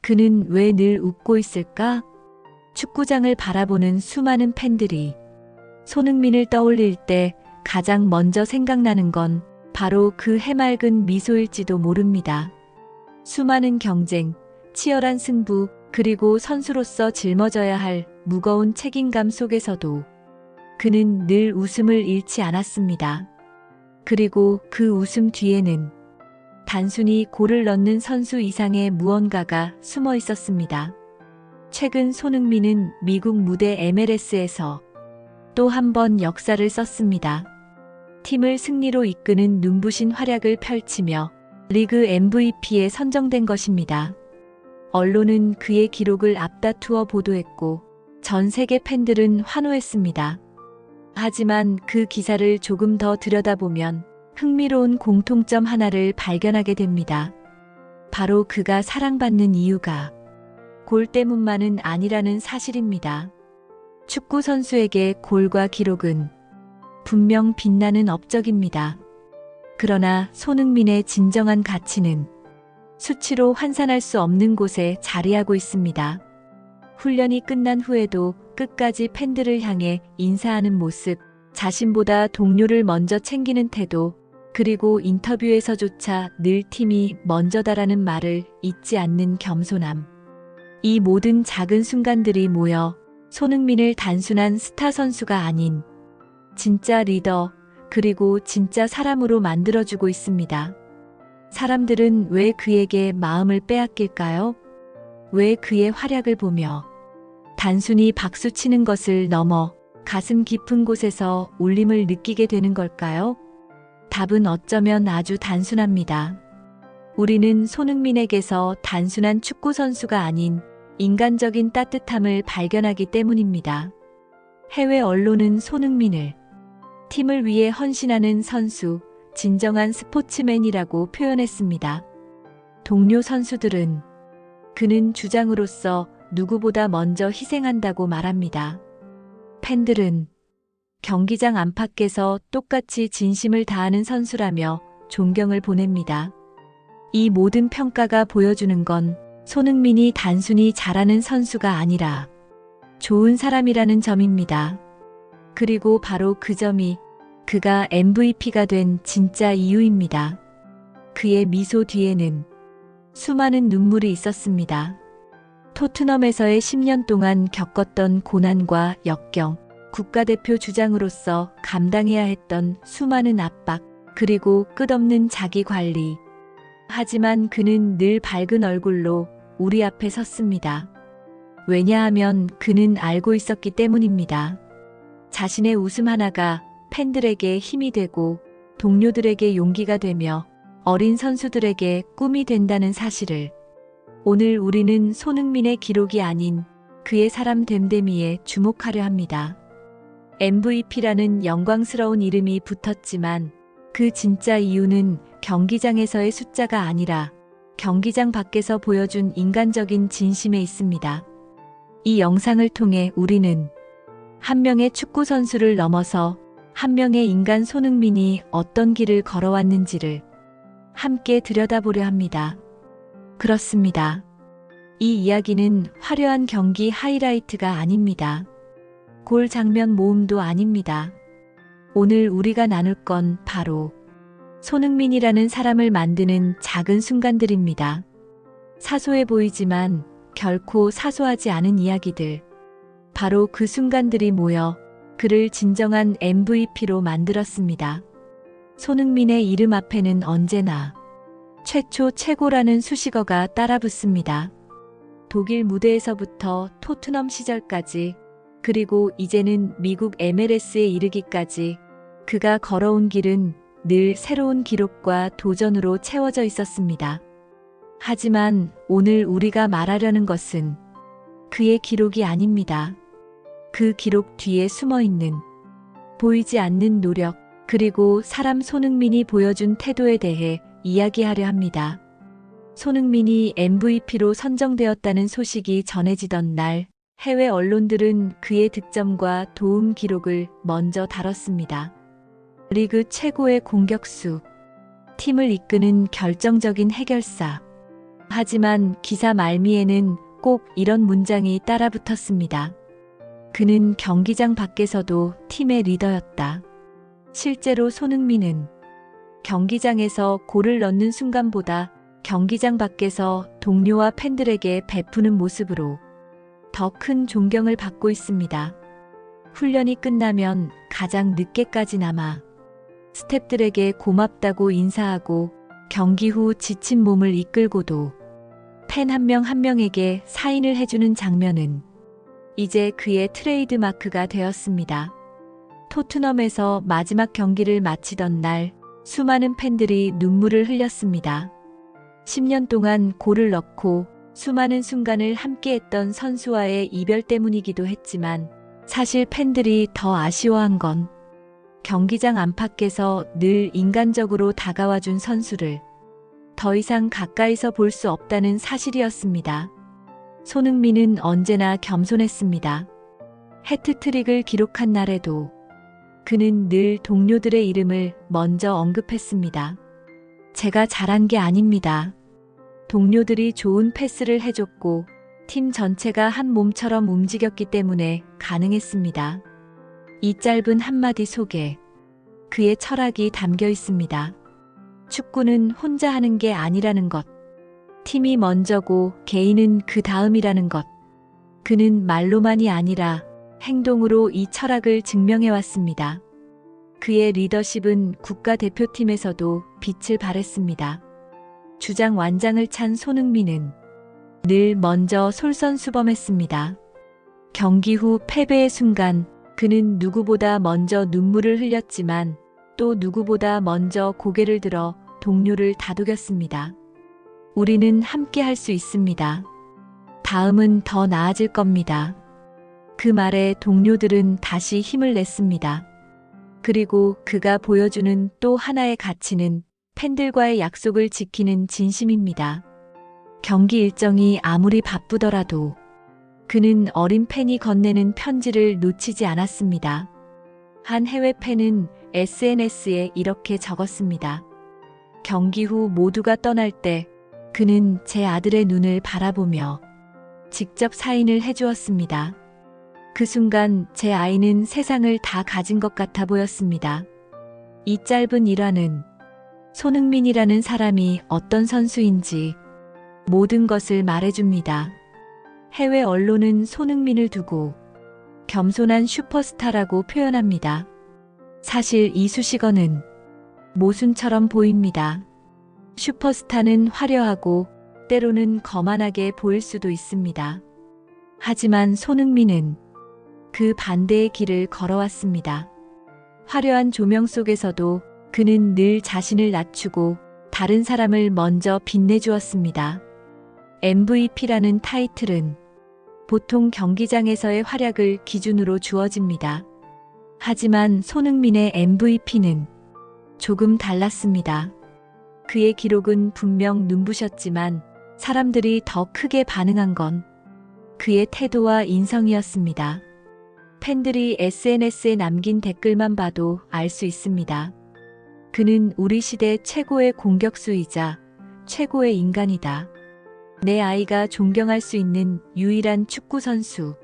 그는 왜 늘 웃고 있을까? 축구장을 바라보는 수많은 팬들이 손흥민을 떠올릴 때 가장 먼저 생각나는 건 바로 그 해맑은 미소일지도 모릅니다. 수많은 경쟁, 치열한 승부, 그리고 선수로서 짊어져야 할 무거운 책임감 속에서도 그는 늘 웃음을 잃지 않았습니다. 그리고 그 웃음 뒤에는 단순히 골을 넣는 선수 이상의 무언가가 숨어 있었습니다. 최근 손흥민은 미국 무대 MLS에서 또 한 번 역사를 썼습니다. 팀을 승리로 이끄는 눈부신 활약을 펼치며 리그 MVP에 선정된 것입니다. 언론은 그의 기록을 앞다투어 보도했고 전 세계 팬들은 환호했습니다. 하지만 그 기사를 조금 더 들여다보면 흥미로운 공통점 하나를 발견하게 됩니다. 바로 그가 사랑받는 이유가 골 때문만은 아니라는 사실입니다. 축구 선수에게 골과 기록은 분명 빛나는 업적입니다. 그러나 손흥민의 진정한 가치는 수치로 환산할 수 없는 곳에 자리하고 있습니다. 훈련이 끝난 후에도 끝까지 팬들을 향해 인사하는 모습, 자신보다 동료를 먼저 챙기는 태도, 그리고 인터뷰에서조차 늘 팀이 먼저다라는 말을 잊지 않는 겸손함. 이 모든 작은 순간들이 모여 손흥민을 단순한 스타 선수가 아닌 진짜 리더, 그리고 진짜 사람으로 만들어주고 있습니다. 사람들은 왜 그에게 마음을 빼앗길까요? 왜 그의 활약을 보며 단순히 박수치는 것을 넘어 가슴 깊은 곳에서 울림을 느끼게 되는 걸까요? 답은 어쩌면 아주 단순합니다. 우리는 손흥민에게서 단순한 축구 선수가 아닌 인간적인 따뜻함을 발견하기 때문입니다. 해외 언론은 손흥민을 팀을 위해 헌신하는 선수, 진정한 스포츠맨이라고 표현했습니다. 동료 선수들은 그는 주장으로서 누구보다 먼저 희생한다고 말합니다. 팬들은 경기장 안팎에서 똑같이 진심을 다하는 선수라며 존경을 보냅니다. 이 모든 평가가 보여주는 건 손흥민이 단순히 잘하는 선수가 아니라 좋은 사람이라는 점입니다. 그리고 바로 그 점이 그가 MVP가 된 진짜 이유입니다. 그의 미소 뒤에는 수많은 눈물이 있었습니다. 토트넘에서의 10년 동안 겪었던 고난과 역경, 국가대표 주장으로서 감당해야 했던 수많은 압박, 그리고 끝없는 자기 관리. 하지만 그는 늘 밝은 얼굴로 우리 앞에 섰습니다. 왜냐하면 그는 알고 있었기 때문입니다. 자신의 웃음 하나가 팬들에게 힘이 되고 동료들에게 용기가 되며 어린 선수들에게 꿈이 된다는 사실을. 오늘 우리는 손흥민의 기록이 아닌 그의 사람 됨됨이에 주목하려 합니다. MVP라는 영광스러운 이름이 붙었지만 그 진짜 이유는 경기장에서의 숫자가 아니라 경기장 밖에서 보여준 인간적인 진심에 있습니다. 이 영상을 통해 우리는 한 명의 축구 선수를 넘어서 한 명의 인간 손흥민이 어떤 길을 걸어왔는지를 함께 들여다보려 합니다. 그렇습니다. 이 이야기는 화려한 경기 하이라이트가 아닙니다. 골 장면 모음도 아닙니다. 오늘 우리가 나눌 건 바로 손흥민이라는 사람을 만드는 작은 순간들입니다. 사소해 보이지만 결코 사소하지 않은 이야기들. 바로 그 순간들이 모여 그를 진정한 MVP로 만들었습니다. 손흥민의 이름 앞에는 언제나 최초 최고라는 수식어가 따라붙습니다. 독일 무대에서부터 토트넘 시절까지, 그리고 이제는 미국 MLS에 이르기까지 그가 걸어온 길은 늘 새로운 기록과 도전으로 채워져 있었습니다. 하지만 오늘 우리가 말하려는 것은 그의 기록이 아닙니다. 그 기록 뒤에 숨어있는 보이지 않는 노력, 그리고 사람 손흥민이 보여준 태도에 대해 이야기하려 합니다. 손흥민이 MVP로 선정되었다는 소식이 전해지던 날, 해외 언론들은 그의 득점과 도움 기록을 먼저 다뤘습니다. 리그 최고의 공격수, 팀을 이끄는 결정적인 해결사. 하지만 기사 말미에는 꼭 이런 문장이 따라붙었습니다. 그는 경기장 밖에서도 팀의 리더였다. 실제로 손흥민은 경기장에서 골을 넣는 순간보다 경기장 밖에서 동료와 팬들에게 베푸는 모습으로 더 큰 존경을 받고 있습니다. 훈련이 끝나면 가장 늦게까지 남아 스태프들에게 고맙다고 인사하고 경기 후 지친 몸을 이끌고도 팬 한 명 한 명에게 사인을 해주는 장면은 이제 그의 트레이드 마크가 되었습니다. 토트넘에서 마지막 경기를 마치던 날 수많은 팬들이 눈물을 흘렸습니다. 10년 동안 골을 넣고 수많은 순간을 함께했던 선수와의 이별 때문이기도 했지만 사실 팬들이 더 아쉬워한 건 경기장 안팎에서 늘 인간적으로 다가와준 선수를 더 이상 가까이서 볼 수 없다는 사실이었습니다. 손흥민은 언제나 겸손했습니다. 해트트릭을 기록한 날에도 그는 늘 동료들의 이름을 먼저 언급했습니다. 제가 잘한 게 아닙니다. 동료들이 좋은 패스를 해줬고 팀 전체가 한 몸처럼 움직였기 때문에 가능했습니다. 이 짧은 한마디 속에 그의 철학이 담겨 있습니다. 축구는 혼자 하는 게 아니라는 것. 팀이 먼저고 개인은 그 다음이라는 것. 그는 말로만이 아니라 행동으로 이 철학을 증명해왔습니다. 그의 리더십은 국가대표팀에서도 빛을 발했습니다. 주장 완장을 찬 손흥민은 늘 먼저 솔선수범했습니다. 경기 후 패배의 순간 그는 누구보다 먼저 눈물을 흘렸지만 또 누구보다 먼저 고개를 들어 동료를 다독였습니다. 우리는 함께 할 수 있습니다. 다음은 더 나아질 겁니다. 그 말에 동료들은 다시 힘을 냈습니다. 그리고 그가 보여주는 또 하나의 가치는 팬들과의 약속을 지키는 진심입니다. 경기 일정이 아무리 바쁘더라도 그는 어린 팬이 건네는 편지를 놓치지 않았습니다. 한 해외 팬은 SNS에 이렇게 적었습니다. 경기 후 모두가 떠날 때 그는 제 아들의 눈을 바라보며 직접 사인을 해주었습니다. 그 순간 제 아이는 세상을 다 가진 것 같아 보였습니다. 이 짧은 일화는 손흥민이라는 사람이 어떤 선수인지 모든 것을 말해줍니다. 해외 언론은 손흥민을 두고 겸손한 슈퍼스타라고 표현합니다. 사실 이 수식어는 모순처럼 보입니다. 슈퍼스타는 화려하고 때로는 거만하게 보일 수도 있습니다. 하지만 손흥민은 그 반대의 길을 걸어왔습니다. 화려한 조명 속에서도 그는 늘 자신을 낮추고 다른 사람을 먼저 빛내주었습니다. MVP라는 타이틀은 보통 경기장에서의 활약을 기준으로 주어집니다. 하지만 손흥민의 MVP는 조금 달랐습니다. 그의 기록은 분명 눈부셨지만 사람들이 더 크게 반응한 건 그의 태도와 인성이었습니다. 팬들이 SNS에 남긴 댓글만 봐도 알 수 있습니다. 그는 우리 시대 최고의 공격수이자 최고의 인간이다. 내 아이가 존경할 수 있는 유일한 축구 선수.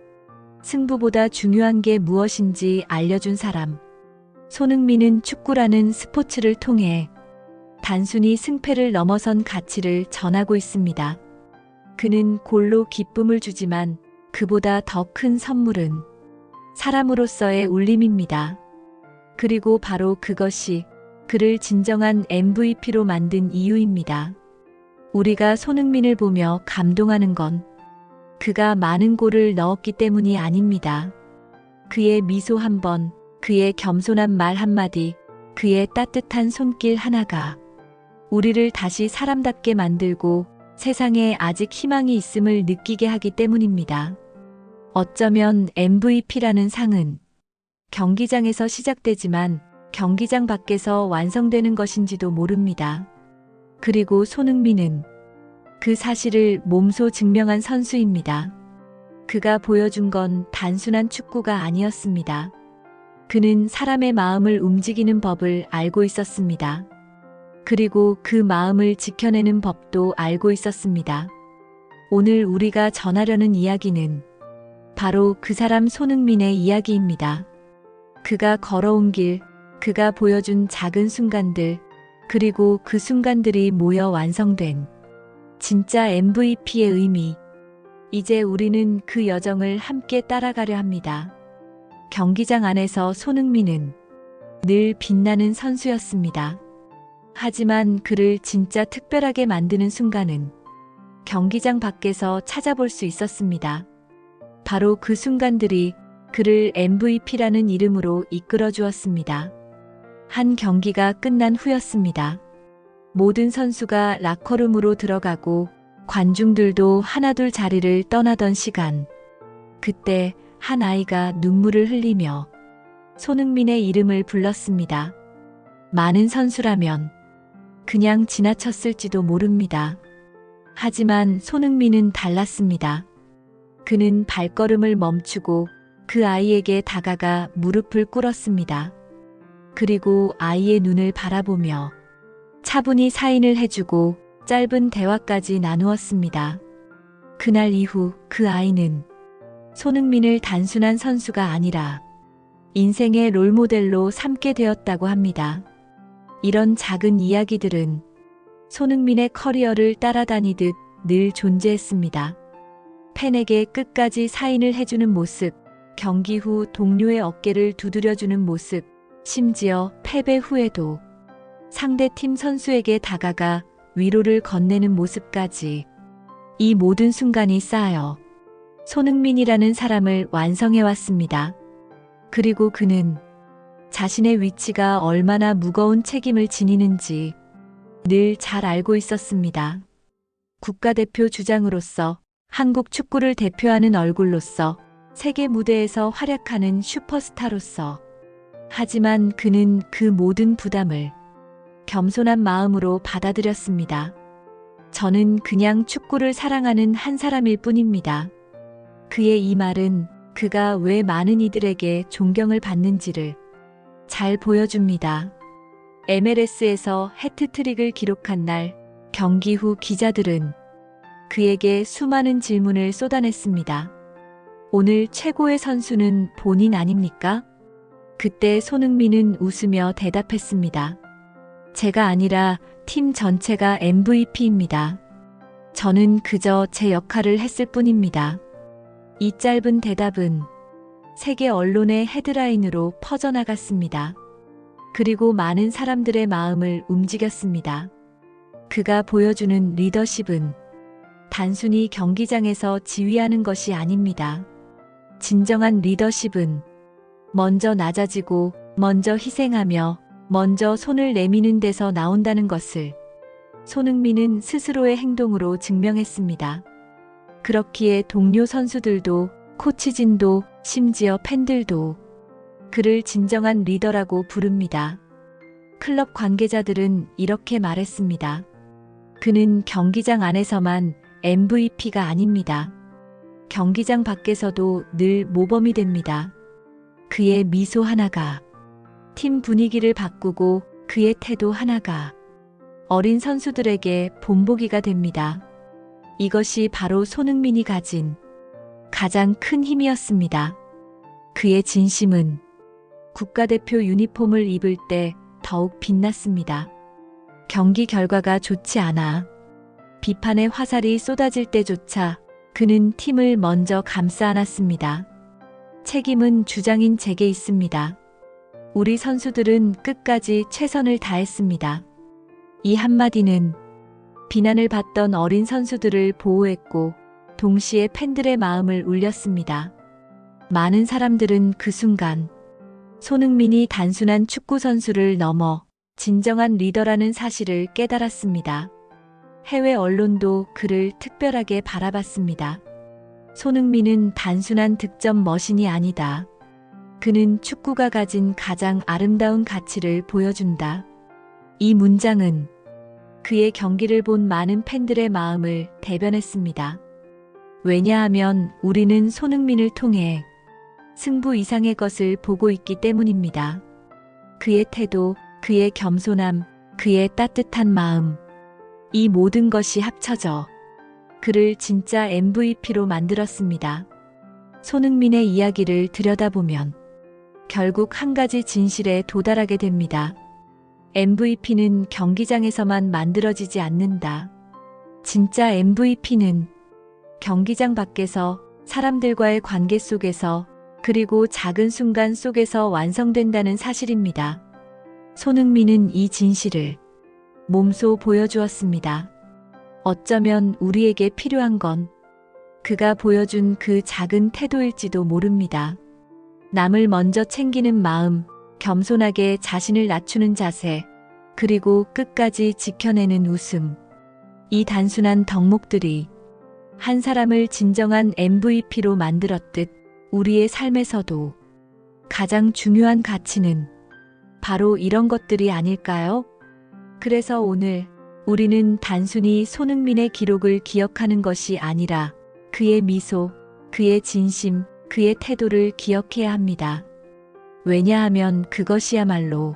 승부보다 중요한 게 무엇인지 알려준 사람. 손흥민은 축구라는 스포츠를 통해 단순히 승패를 넘어선 가치를 전하고 있습니다. 그는 골로 기쁨을 주지만 그보다 더 큰 선물은 사람으로서의 울림입니다. 그리고 바로 그것이 그를 진정한 MVP로 만든 이유입니다. 우리가 손흥민을 보며 감동하는 건 그가 많은 골을 넣었기 때문이 아닙니다. 그의 미소 한 번, 그의 겸손한 말 한마디, 그의 따뜻한 손길 하나가 우리를 다시 사람답게 만들고 세상에 아직 희망이 있음을 느끼게 하기 때문입니다. 어쩌면 MVP라는 상은 경기장에서 시작되지만 경기장 밖에서 완성되는 것인지도 모릅니다. 그리고 손흥민은 그 사실을 몸소 증명한 선수입니다. 그가 보여준 건 단순한 축구가 아니었습니다. 그는 사람의 마음을 움직이는 법을 알고 있었습니다. 그리고 그 마음을 지켜내는 법도 알고 있었습니다. 오늘 우리가 전하려는 이야기는 바로 그 사람 손흥민의 이야기입니다. 그가 걸어온 길, 그가 보여준 작은 순간들, 그리고 그 순간들이 모여 완성된 진짜 MVP의 의미. 이제 우리는 그 여정을 함께 따라가려 합니다. 경기장 안에서 손흥민은 늘 빛나는 선수였습니다. 하지만 그를 진짜 특별하게 만드는 순간은 경기장 밖에서 찾아볼 수 있었습니다. 바로 그 순간들이 그를 MVP라는 이름으로 이끌어 주었습니다. 한 경기가 끝난 후였습니다. 모든 선수가 라커룸으로 들어가고 관중들도 하나둘 자리를 떠나던 시간. 그때 한 아이가 눈물을 흘리며 손흥민의 이름을 불렀습니다. 많은 선수라면 그냥 지나쳤을지도 모릅니다. 하지만 손흥민은 달랐습니다. 그는 발걸음을 멈추고 그 아이에게 다가가 무릎을 꿇었습니다. 그리고 아이의 눈을 바라보며 차분히 사인을 해주고 짧은 대화까지 나누었습니다. 그날 이후 그 아이는 손흥민을 단순한 선수가 아니라 인생의 롤모델로 삼게 되었다고 합니다. 이런 작은 이야기들은 손흥민의 커리어를 따라다니듯 늘 존재했습니다. 팬에게 끝까지 사인을 해주는 모습, 경기 후 동료의 어깨를 두드려주는 모습, 심지어 패배 후에도 상대팀 선수에게 다가가 위로를 건네는 모습까지 이 모든 순간이 쌓여 손흥민이라는 사람을 완성해왔습니다. 그리고 그는 자신의 위치가 얼마나 무거운 책임을 지니는지 늘 잘 알고 있었습니다. 국가대표 주장으로서 한국 축구를 대표하는 얼굴로서 세계 무대에서 활약하는 슈퍼스타로서 하지만 그는 그 모든 부담을 겸손한 마음으로 받아들였습니다. 저는 그냥 축구를 사랑하는 한 사람일 뿐입니다. 그의 이 말은 그가 왜 많은 이들에게 존경을 받는지를 잘 보여줍니다. MLS에서 해트트릭을 기록한 날 경기 후 기자들은 그에게 수많은 질문을 쏟아냈습니다. 오늘 최고의 선수는 본인 아닙니까? 그때 손흥민은 웃으며 대답했습니다. 제가 아니라 팀 전체가 MVP입니다. 저는 그저 제 역할을 했을 뿐입니다. 이 짧은 대답은 세계 언론의 헤드라인으로 퍼져나갔습니다. 그리고 많은 사람들의 마음을 움직였습니다. 그가 보여주는 리더십은 단순히 경기장에서 지휘하는 것이 아닙니다. 진정한 리더십은 먼저 낮아지고 먼저 희생하며 먼저 손을 내미는 데서 나온다는 것을 손흥민은 스스로의 행동으로 증명했습니다. 그렇기에 동료 선수들도 코치진도 심지어 팬들도 그를 진정한 리더라고 부릅니다. 클럽 관계자들은 이렇게 말했습니다. 그는 경기장 안에서만 MVP가 아닙니다. 경기장 밖에서도 늘 모범이 됩니다. 그의 미소 하나가 팀 분위기를 바꾸고 그의 태도 하나가 어린 선수들에게 본보기가 됩니다. 이것이 바로 손흥민이 가진 가장 큰 힘이었습니다. 그의 진심은 국가대표 유니폼을 입을 때 더욱 빛났습니다. 경기 결과가 좋지 않아 비판의 화살이 쏟아질 때조차 그는 팀을 먼저 감싸 안았습니다. 책임은 주장인 제게 있습니다. 우리 선수들은 끝까지 최선을 다했습니다. 이 한마디는 비난을 받던 어린 선수들을 보호했고 동시에 팬들의 마음을 울렸습니다. 많은 사람들은 그 순간 손흥민이 단순한 축구 선수를 넘어 진정한 리더라는 사실을 깨달았습니다. 해외 언론도 그를 특별하게 바라봤습니다. 손흥민은 단순한 득점 머신이 아니다. 그는 축구가 가진 가장 아름다운 가치를 보여준다. 이 문장은 그의 경기를 본 많은 팬들의 마음을 대변했습니다. 왜냐하면 우리는 손흥민을 통해 승부 이상의 것을 보고 있기 때문입니다. 그의 태도, 그의 겸손함, 그의 따뜻한 마음, 이 모든 것이 합쳐져 그를 진짜 MVP로 만들었습니다. 손흥민의 이야기를 들여다보면 결국 한 가지 진실에 도달하게 됩니다. MVP는 경기장에서만 만들어지지 않는다. 진짜 MVP는 경기장 밖에서 사람들과의 관계 속에서 그리고 작은 순간 속에서 완성된다는 사실입니다. 손흥민은 이 진실을 몸소 보여주었습니다. 어쩌면 우리에게 필요한 건 그가 보여준 그 작은 태도일지도 모릅니다. 남을 먼저 챙기는 마음, 겸손하게 자신을 낮추는 자세, 그리고 끝까지 지켜내는 웃음. 이 단순한 덕목들이 한 사람을 진정한 MVP로 만들었듯 우리의 삶에서도 가장 중요한 가치는 바로 이런 것들이 아닐까요? 그래서 오늘 우리는 단순히 손흥민의 기록을 기억하는 것이 아니라 그의 미소, 그의 진심, 그의 태도를 기억해야 합니다. 왜냐하면 그것이야말로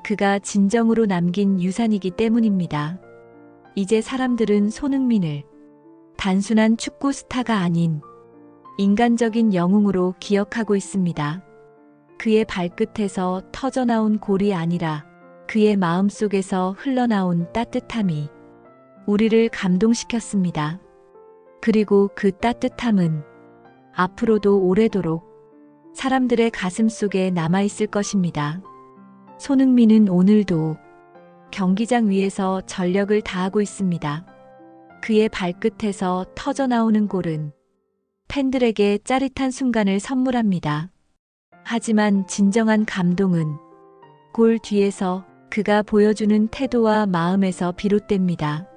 그가 진정으로 남긴 유산이기 때문입니다. 이제 사람들은 손흥민을 단순한 축구 스타가 아닌 인간적인 영웅으로 기억하고 있습니다. 그의 발끝에서 터져나온 골이 아니라 그의 마음속에서 흘러나온 따뜻함이 우리를 감동시켰습니다. 그리고 그 따뜻함은 앞으로도 오래도록 사람들의 가슴 속에 남아있을 것입니다. 손흥민은 오늘도 경기장 위에서 전력을 다하고 있습니다. 그의 발끝에서 터져나오는 골은 팬들에게 짜릿한 순간을 선물합니다. 하지만 진정한 감동은 골 뒤에서 그가 보여주는 태도와 마음에서 비롯됩니다.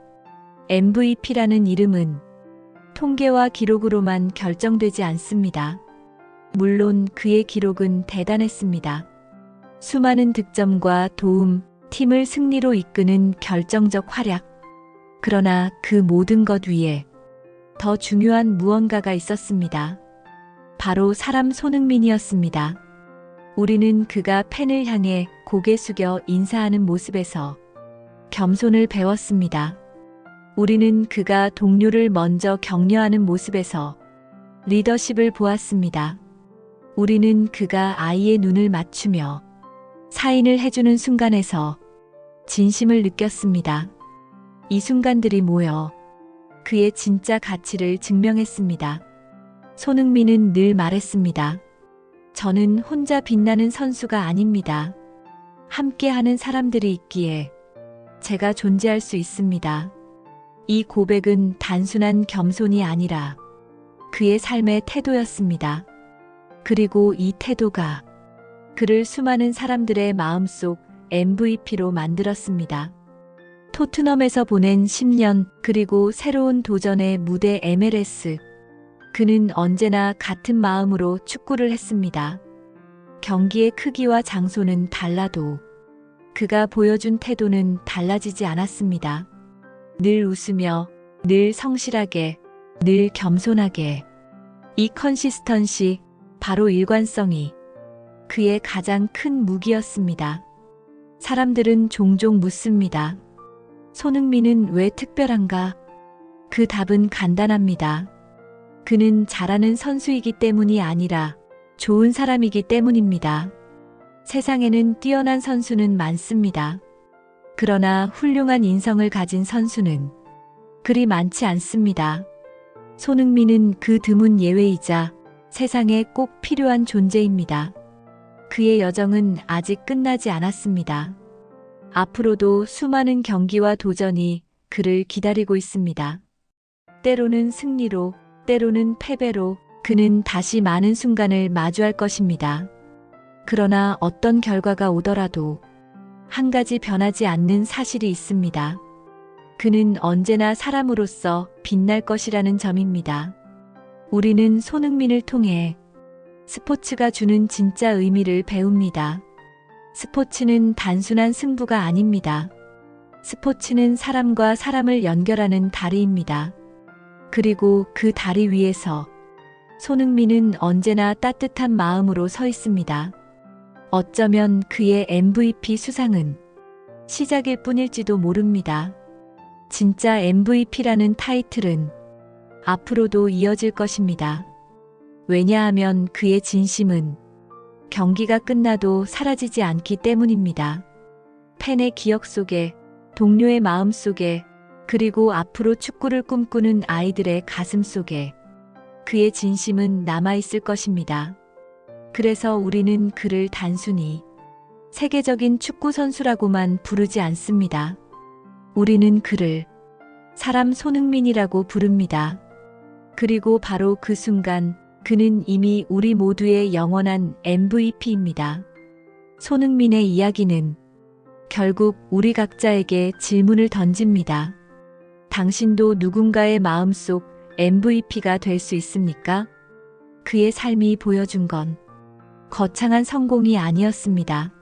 MVP라는 이름은 통계와 기록으로만 결정되지 않습니다. 물론 그의 기록은 대단했습니다. 수많은 득점과 도움, 팀을 승리로 이끄는 결정적 활약. 그러나 그 모든 것 위에 더 중요한 무언가가 있었습니다. 바로 사람 손흥민이었습니다. 우리는 그가 팬을 향해 고개 숙여 인사하는 모습에서 겸손을 배웠습니다. 우리는 그가 동료를 먼저 격려하는 모습에서 리더십을 보았습니다. 우리는 그가 아이의 눈을 맞추며 사인을 해주는 순간에서 진심을 느꼈습니다. 이 순간들이 모여 그의 진짜 가치를 증명했습니다. 손흥민은 늘 말했습니다. 저는 혼자 빛나는 선수가 아닙니다. 함께하는 사람들이 있기에 제가 존재할 수 있습니다. 이 고백은 단순한 겸손이 아니라 그의 삶의 태도였습니다. 그리고 이 태도가 그를 수많은 사람들의 마음속 MVP로 만들었습니다. 토트넘에서 보낸 10년 그리고 새로운 도전의 무대 MLS. 그는 언제나 같은 마음으로 축구를 했습니다. 경기의 크기와 장소는 달라도 그가 보여준 태도는 달라지지 않았습니다. 늘 웃으며, 늘 성실하게, 늘 겸손하게. 이 컨시스턴시, 바로 일관성이 그의 가장 큰 무기였습니다. 사람들은 종종 묻습니다. 손흥민은 왜 특별한가? 그 답은 간단합니다. 그는 잘하는 선수이기 때문이 아니라 좋은 사람이기 때문입니다. 세상에는 뛰어난 선수는 많습니다. 그러나 훌륭한 인성을 가진 선수는 그리 많지 않습니다. 손흥민은 그 드문 예외이자 세상에 꼭 필요한 존재입니다. 그의 여정은 아직 끝나지 않았습니다. 앞으로도 수많은 경기와 도전이 그를 기다리고 있습니다. 때로는 승리로, 때로는 패배로 그는 다시 많은 순간을 마주할 것입니다. 그러나 어떤 결과가 오더라도 한 가지 변하지 않는 사실이 있습니다. 그는 언제나 사람으로서 빛날 것이라는 점입니다. 우리는 손흥민을 통해 스포츠가 주는 진짜 의미를 배웁니다. 스포츠는 단순한 승부가 아닙니다. 스포츠는 사람과 사람을 연결하는 다리입니다. 그리고 그 다리 위에서 손흥민은 언제나 따뜻한 마음으로 서 있습니다. 어쩌면 그의 MVP 수상은 시작일 뿐일지도 모릅니다. 진짜 MVP라는 타이틀은 앞으로도 이어질 것입니다. 왜냐하면 그의 진심은 경기가 끝나도 사라지지 않기 때문입니다. 팬의 기억 속에, 동료의 마음 속에, 그리고 앞으로 축구를 꿈꾸는 아이들의 가슴 속에 그의 진심은 남아있을 것입니다. 그래서 우리는 그를 단순히 세계적인 축구 선수라고만 부르지 않습니다. 우리는 그를 사람 손흥민이라고 부릅니다. 그리고 바로 그 순간 그는 이미 우리 모두의 영원한 MVP입니다. 손흥민의 이야기는 결국 우리 각자에게 질문을 던집니다. 당신도 누군가의 마음속 MVP가 될 수 있습니까? 그의 삶이 보여준 건 거창한 성공이 아니었습니다.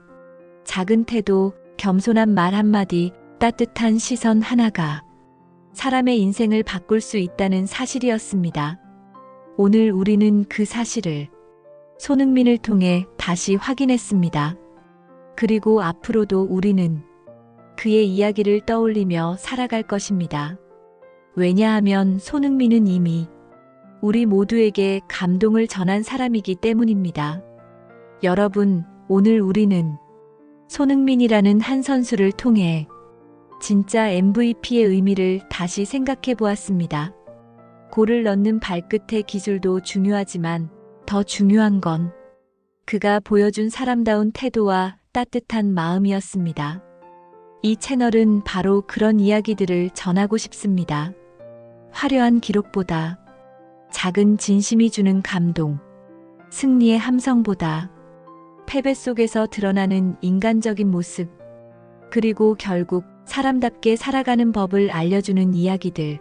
작은 태도, 겸손한 말 한마디, 따뜻한 시선 하나가 사람의 인생을 바꿀 수 있다는 사실이었습니다. 오늘 우리는 그 사실을 손흥민을 통해 다시 확인했습니다. 그리고 앞으로도 우리는 그의 이야기를 떠올리며 살아갈 것입니다. 왜냐하면 손흥민은 이미 우리 모두에게 감동을 전한 사람이기 때문입니다. 여러분, 오늘 우리는 손흥민이라는 한 선수를 통해 진짜 MVP의 의미를 다시 생각해 보았습니다. 골을 넣는 발끝의 기술도 중요하지만 더 중요한 건 그가 보여준 사람다운 태도와 따뜻한 마음이었습니다. 이 채널은 바로 그런 이야기들을 전하고 싶습니다. 화려한 기록보다 작은 진심이 주는 감동, 승리의 함성보다 패배 속에서 드러나는 인간적인 모습, 그리고 결국 사람답게 살아가는 법을 알려주는 이야기들.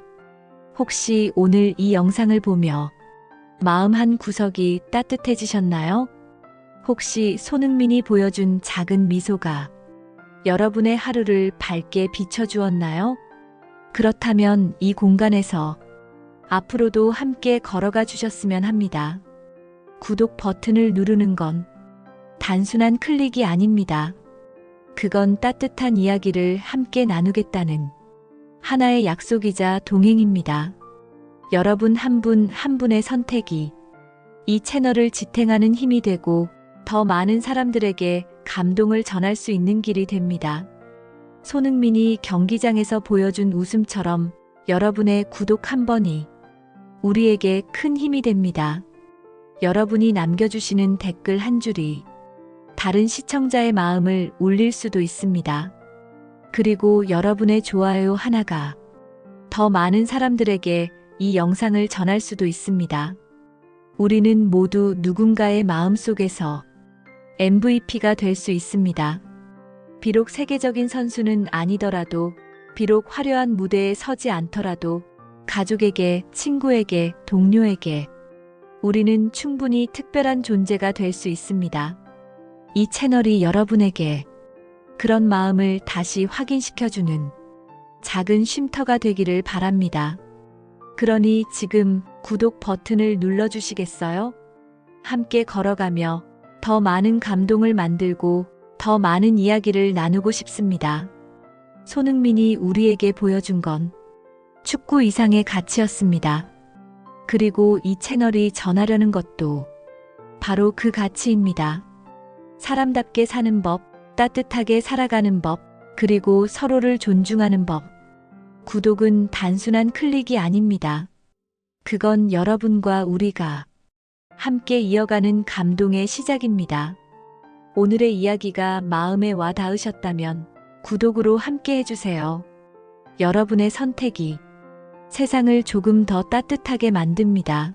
혹시 오늘 이 영상을 보며 마음 한 구석이 따뜻해지셨나요? 혹시 손흥민이 보여준 작은 미소가 여러분의 하루를 밝게 비춰주었나요? 그렇다면 이 공간에서 앞으로도 함께 걸어가 주셨으면 합니다. 구독 버튼을 누르는 건 단순한 클릭이 아닙니다. 그건 따뜻한 이야기를 함께 나누겠다는 하나의 약속이자 동행입니다. 여러분 한 분 한 분의 선택이 이 채널을 지탱하는 힘이 되고 더 많은 사람들에게 감동을 전할 수 있는 길이 됩니다. 손흥민이 경기장에서 보여준 웃음처럼 여러분의 구독 한 번이 우리에게 큰 힘이 됩니다. 여러분이 남겨주시는 댓글 한 줄이 다른 시청자의 마음을 울릴 수도 있습니다. 그리고 여러분의 좋아요 하나가 더 많은 사람들에게 이 영상을 전할 수도 있습니다. 우리는 모두 누군가의 마음속에서 MVP가 될 수 있습니다. 비록 세계적인 선수는 아니더라도, 비록 화려한 무대에 서지 않더라도, 가족에게, 친구에게, 동료에게 우리는 충분히 특별한 존재가 될 수 있습니다. 이 채널이 여러분에게 그런 마음을 다시 확인시켜주는 작은 쉼터가 되기를 바랍니다. 그러니 지금 구독 버튼을 눌러주시겠어요? 함께 걸어가며 더 많은 감동을 만들고 더 많은 이야기를 나누고 싶습니다. 손흥민이 우리에게 보여준 건 축구 이상의 가치였습니다. 그리고 이 채널이 전하려는 것도 바로 그 가치입니다. 사람답게 사는 법, 따뜻하게 살아가는 법, 그리고 서로를 존중하는 법. 구독은 단순한 클릭이 아닙니다. 그건 여러분과 우리가 함께 이어가는 감동의 시작입니다. 오늘의 이야기가 마음에 와 닿으셨다면 구독으로 함께 해주세요. 여러분의 선택이 세상을 조금 더 따뜻하게 만듭니다.